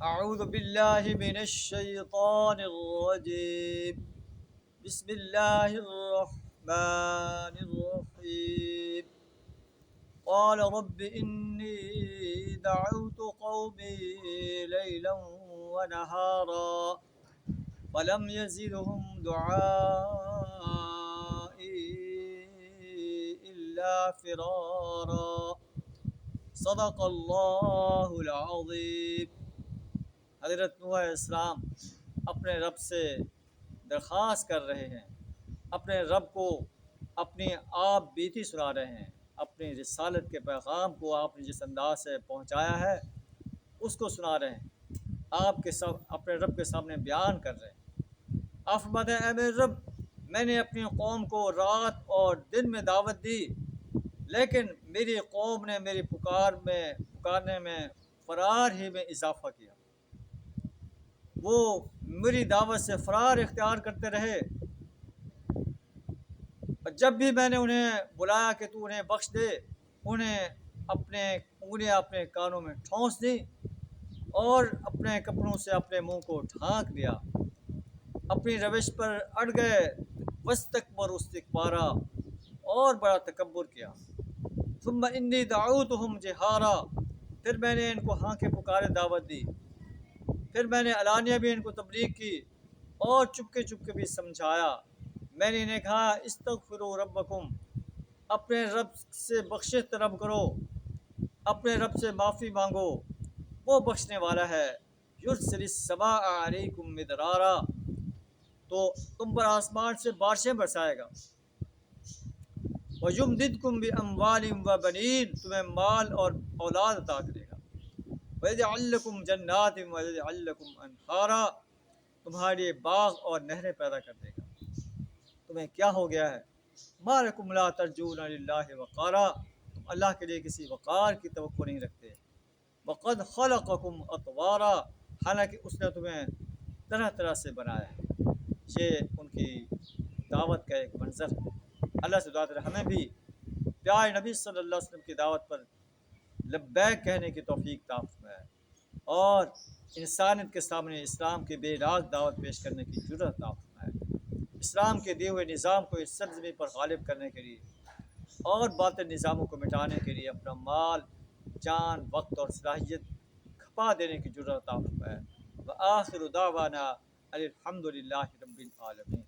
أعوذ بالله من الشيطان الرجيم. بسم الله الرحمن الرحيم. قال رب إني دعوت قومي ليلا ونهارا فلم يزدهم دعائي إلا فرارا. صدق اللہ العظیم. حضرت نوح علیہ السلام اپنے رب سے درخواست کر رہے ہیں، اپنے رب کو اپنی آپ بیتی سنا رہے ہیں، اپنی رسالت کے پیغام کو آپ نے جس انداز سے پہنچایا ہے اس کو سنا رہے ہیں، آپ کے سب اپنے رب کے سامنے بیان کر رہے ہیں. آپ فرماتے ہیں اے میرے رب، میں نے اپنی قوم کو رات اور دن میں دعوت دی، لیکن میری قوم نے میری پکارنے میں فرار ہی میں اضافہ کیا. وہ میری دعوت سے فرار اختیار کرتے رہے، اور جب بھی میں نے انہیں بلایا کہ تو انہیں بخش دے، انہیں اپنے انگلیاں اپنے کانوں میں ٹھونس دی اور اپنے کپڑوں سے اپنے منہ کو ڈھانک لیا، اپنی روش پر اڑ گئے. واستکبر استکبارا، اور بڑا تکبر کیا. ثم انی دعوتہم جہارا، پھر میں نے ان کو ہاں کے پکارے دعوت دی، پھر میں نے علانیہ بھی ان کو تبلیغ کی اور چپکے چپکے بھی سمجھایا. میں نے انہیں کہا استغفروا ربکم، اپنے رب سے بخشش طلب کرو، اپنے رب سے معافی مانگو، وہ بخشنے والا ہے. یرسل السماء علیکم مدرارا، تو تم پر آسمان سے بارشیں برسائے گا. وَيُمْدِدْكُمْ بِأَمْوَالٍ وَبَنِينَ، تمہیں مال اور اولاد عطا کرے گا. وَيَجْعَلْ لَكُمْ جَنَّاتٍ وَيَجْعَلْ لَكُمْ أَنْهَارًا، تمہارے لیے باغ اور نہریں پیدا کر دے گا. تمہیں کیا ہو گیا ہے؟ مَا لَكُمْ لَا تَرْجُونَ لِلَّهِ وَقَارًا، تم اللہ کے لیے کسی وقار کی توقع نہیں رکھتے. وَقَدْ خَلَقَكُمْ أَطْوَارًا، حالانکہ اس نے تمہیں طرح طرح سے بنایا ہے. یہ ان کی دعوت کا ایک منظر ہے. اللہ سے دعا کریں ہمیں بھی پیارے نبی صلی اللہ علیہ وسلم کی دعوت پر لبیک کہنے کی توفیق عطا فرمائے، اور انسانیت کے سامنے اسلام کی بے راگ دعوت پیش کرنے کی جرأت عطا فرمائے. اسلام کے دیے ہوئے نظام کو اس سرزمین پر غالب کرنے کے لیے اور باطل نظاموں کو مٹانے کے لیے اپنا مال، جان، وقت اور صلاحیت کھپا دینے کی جرأت عطا فرمائے. وآخر دعوانا الحمد للہ رب العالمین.